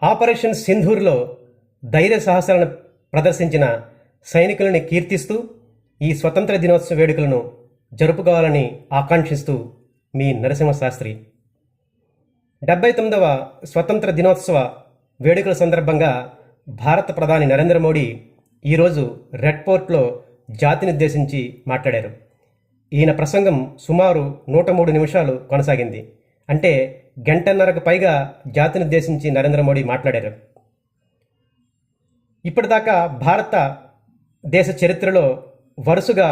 Operation సింధూర్లో ధైర్య సాహసాలను ప్రదర్శించిన సైనికులని కీర్తిస్తూ ఈ స్వతంత్ర దినోత్సవ వేడుకలను జరుపుకోవాలని ఆకాంక్షిస్తూ మీ నరసింహశాస్త్రి. 79వ స్వతంత్ర దినోత్సవ వేడుకల సందర్భంగా భారత ప్రధాని నరేంద్ర మోడీ ఈరోజు రెడ్ ఫోర్ట్లో జాతినుద్దేశించి మాట్లాడారు. ఈయన ప్రసంగం సుమారు 103 నిమిషాలు కొనసాగింది. అంటే గంటన్నరకు పైగా జాతినుద్దేశించి నరేంద్ర మోడీ మాట్లాడారు. ఇప్పటిదాకా భారత దేశ చరిత్రలో వరుసగా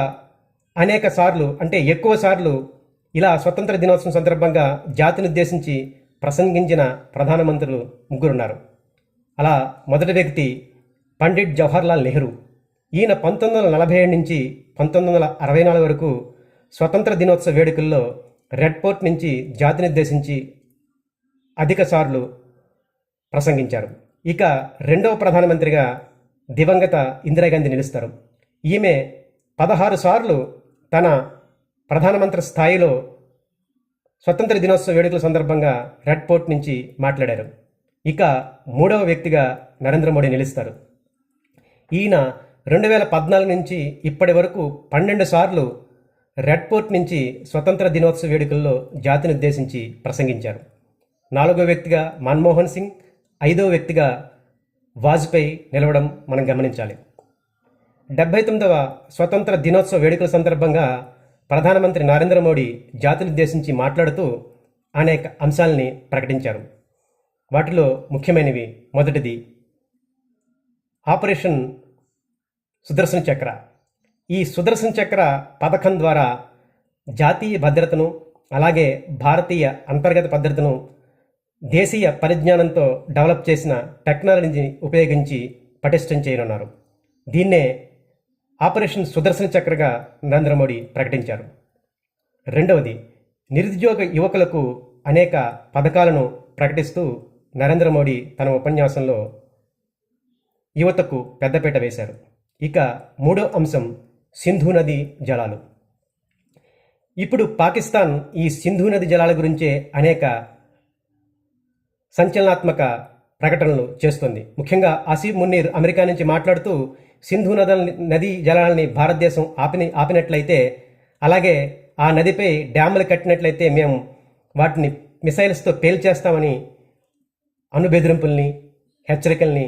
అనేక సార్లు, అంటే ఎక్కువ సార్లు ఇలా స్వతంత్ర దినోత్సవం సందర్భంగా జాతినుద్దేశించి ప్రసంగించిన ప్రధానమంత్రులు ముగ్గురున్నారు. అలా మొదటి వ్యక్తి పండిట్ జవహర్లాల్ నెహ్రూ. ఈయన 1947 నుంచి 1964 వరకు స్వతంత్ర దినోత్సవ వేడుకల్లో రెడ్ ఫోర్ట్ నుంచి జాతినుద్దేశించి అధిక సార్లు ప్రసంగించారు. ఇక రెండవ ప్రధానమంత్రిగా దివంగత ఇందిరాగాంధీ నిలుస్తారు. ఈమె 16 సార్లు తన ప్రధానమంత్రి స్థాయిలో స్వతంత్ర దినోత్సవ వేడుకల సందర్భంగా రెడ్ ఫోర్ట్ నుంచి మాట్లాడారు. ఇక మూడవ వ్యక్తిగా నరేంద్ర మోడీ నిలుస్తారు. ఈయన 2014 నుంచి ఇప్పటి వరకు 12 సార్లు రెడ్ ఫోర్ట్ నుంచి స్వతంత్ర దినోత్సవ వేడుకల్లో జాతినుద్దేశించి ప్రసంగించారు. నాలుగో వ్యక్తిగా మన్మోహన్ సింగ్, ఐదవ వ్యక్తిగా వాజ్పేయి నిలవడం మనం గమనించాలి. 79వ స్వతంత్ర దినోత్సవ వేడుకల సందర్భంగా ప్రధానమంత్రి నరేంద్ర మోడీ జాతినుద్దేశించి మాట్లాడుతూ అనేక అంశాలని ప్రకటించారు. వాటిలో ముఖ్యమైనవి, మొదటిది ఆపరేషన్ సుదర్శన్ చక్ర. ఈ సుదర్శన్ చక్ర పథకం ద్వారా జాతీయ భద్రతను, అలాగే భారతీయ అంతర్గత భద్రతను దేశీయ పరిజ్ఞానంతో డెవలప్ చేసిన టెక్నాలజీని ఉపయోగించి పటిష్టం చేయనున్నారు. దీన్నే ఆపరేషన్ సుదర్శన్ చక్రగా నరేంద్ర మోడీ ప్రకటించారు. రెండవది, నిరుద్యోగ యువకులకు అనేక పథకాలను ప్రకటిస్తూ నరేంద్ర మోడీ తన ఉపన్యాసంలో యువతకు పెద్దపీట వేశారు. ఇక మూడో అంశం సింధు నది జలాలు. ఇప్పుడు పాకిస్తాన్ ఈ సింధు నది జలాల గురించే అనేక సంచలనాత్మక ప్రకటనలు చేస్తుంది. ముఖ్యంగా ఆసిఫ్ మున్నీర్ అమెరికా నుంచి మాట్లాడుతూ సింధు నది జలాలని భారతదేశం ఆపినట్లయితే, అలాగే ఆ నదిపై డ్యాములు కట్టినట్లయితే మేము వాటిని మిసైల్స్తో పేల్చేస్తామని అణుబెదిరింపుల్ని, హెచ్చరికల్ని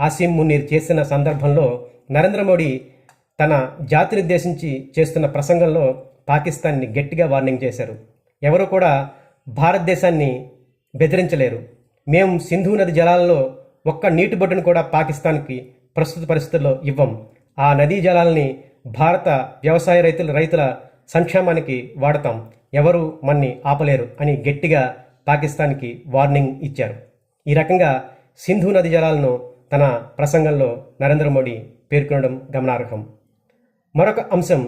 ఆసిఫ్ మున్నీర్ చేసిన సందర్భంలో నరేంద్ర మోడీ తన జాతినుద్దేశించి చేస్తున్న ప్రసంగంలో పాకిస్తాన్ని గట్టిగా వార్నింగ్ చేశారు. ఎవరు కూడా భారతదేశాన్ని బెదిరించలేరు. మేము సింధు నది జలాలలో ఒక్క నీటి బొట్టును కూడా పాకిస్తాన్కి ప్రస్తుత పరిస్థితుల్లో ఇవ్వం. ఆ నదీ జలాలని భారత వ్యవసాయ రైతుల సంక్షేమానికి వాడతాం. ఎవరు మన్ని ఆపలేరు అని గట్టిగా పాకిస్తాన్కి వార్నింగ్ ఇచ్చారు. ఈ రకంగా సింధు నది జలాలను తన ప్రసంగంలో నరేంద్ర మోడీ పేర్కొనడం గమనార్హం. మరొక అంశం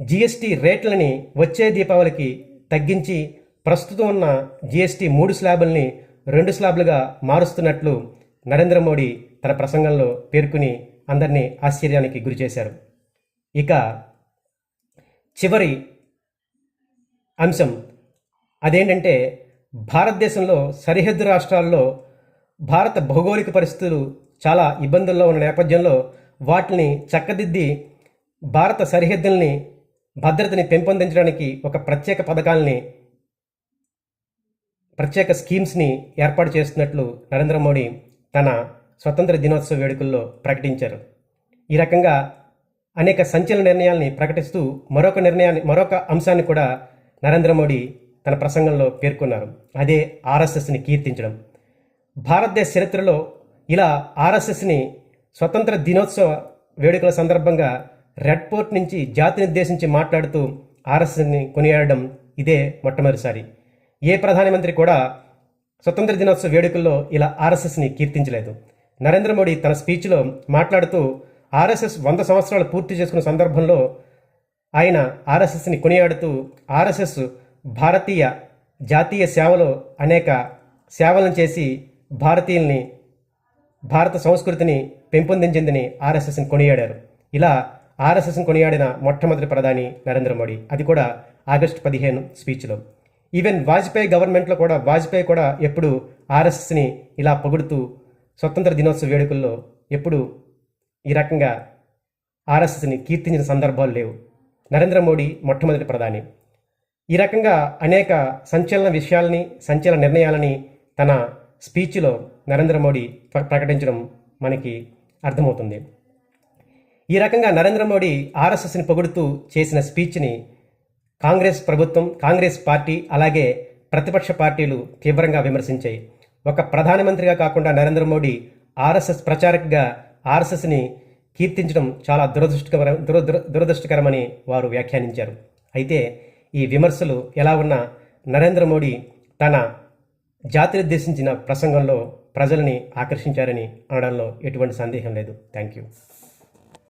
జిఎస్టీ రేట్లని వచ్చే దీపావళికి తగ్గించి ప్రస్తుతం ఉన్న జిఎస్టీ 3 స్లాబుల్ని 2 స్లాబులుగా మారుస్తున్నట్లు నరేంద్ర మోడీ తన ప్రసంగంలో పేర్కొని అందరినీ ఆశ్చర్యానికి గురిచేశారు. ఇక చివరి అంశం అదేంటంటే, భారతదేశంలో సరిహద్దు రాష్ట్రాల్లో భారత భౌగోళిక పరిస్థితులు చాలా ఇబ్బందుల్లో ఉన్న నేపథ్యంలో వాటిని చక్కదిద్ది భారత సరిహద్దుల్ని, భద్రతని పెంపొందించడానికి ఒక ప్రత్యేక పథకాలని, ప్రత్యేక స్కీమ్స్ని ఏర్పాటు చేస్తున్నట్లు నరేంద్ర మోడీ తన స్వతంత్ర దినోత్సవ వేడుకల్లో ప్రకటించారు. ఈ రకంగా అనేక సంచలన నిర్ణయాల్ని ప్రకటిస్తూ మరొక అంశాన్ని కూడా నరేంద్ర మోడీ తన ప్రసంగంలో పేర్కొన్నారు. అదే ఆర్ఎస్ఎస్ని కీర్తించడం. భారతదేశ చరిత్రలో ఇలా ఆర్ఎస్ఎస్ని స్వతంత్ర దినోత్సవ వేడుకల సందర్భంగా రెడ్ ఫోర్ట్ నుంచి జాతినుద్దేశించి మాట్లాడుతూ ఆర్ఎస్ఎస్ని కొనియాడడం ఇదే మొట్టమొదటిసారి. ఏ ప్రధానమంత్రి కూడా స్వతంత్ర దినోత్సవ వేడుకల్లో ఇలా ఆర్ఎస్ఎస్ని కీర్తించలేదు. నరేంద్ర మోడీ తన స్పీచ్లో మాట్లాడుతూ ఆర్ఎస్ఎస్ 100 సంవత్సరాలు పూర్తి చేసుకున్న సందర్భంలో ఆయన ఆర్ఎస్ఎస్ని కొనియాడుతూ ఆర్ఎస్ఎస్ భారతీయ జాతీయ సేవలో అనేక సేవలను చేసి భారతీయుల్ని, భారత సంస్కృతిని పెంపొందించిందని ఆర్ఎస్ఎస్ని కొనియాడారు. ఇలా ఆర్ఎస్ఎస్ని కొనియాడిన మొట్టమొదటి ప్రధాని నరేంద్ర మోడీ, అది కూడా ఆగస్టు 15 స్పీచ్లో. ఈవెన్ గవర్నమెంట్లో కూడా వాజ్పేయి కూడా ఎప్పుడు ఆర్ఎస్ఎస్ని ఇలా పొగుడుతూ స్వతంత్ర దినోత్సవ వేడుకల్లో ఎప్పుడు ఈ రకంగా ఆర్ఎస్ఎస్ని కీర్తించిన సందర్భాలు లేవు. నరేంద్ర మోడీ మొట్టమొదటి ప్రధాని. ఈ రకంగా అనేక సంచలన విషయాలని, సంచలన నిర్ణయాలని తన స్పీచ్లో నరేంద్ర మోడీ ప్రకటించడం మనకి అర్థమవుతుంది. ఈ రకంగా నరేంద్ర మోడీ ఆర్ఎస్ఎస్ని పొగుడుతూ చేసిన స్పీచ్ని కాంగ్రెస్ ప్రభుత్వం, కాంగ్రెస్ పార్టీ అలాగే ప్రతిపక్ష పార్టీలు తీవ్రంగా విమర్శించాయి. ఒక ప్రధానమంత్రిగా కాకుండా నరేంద్ర మోడీ ఆర్ఎస్ఎస్ ప్రచారకుగా ఆర్ఎస్ఎస్ని కీర్తించడం చాలా దురదృష్టకరమని వారు వ్యాఖ్యానించారు. అయితే ఈ విమర్శలు ఎలా ఉన్నా నరేంద్ర మోడీ తన జాతినుద్దేశించిన ప్రసంగంలో ప్రజల్ని ఆకర్షించారని అనడంలో ఎటువంటి సందేహం లేదు. Thank you.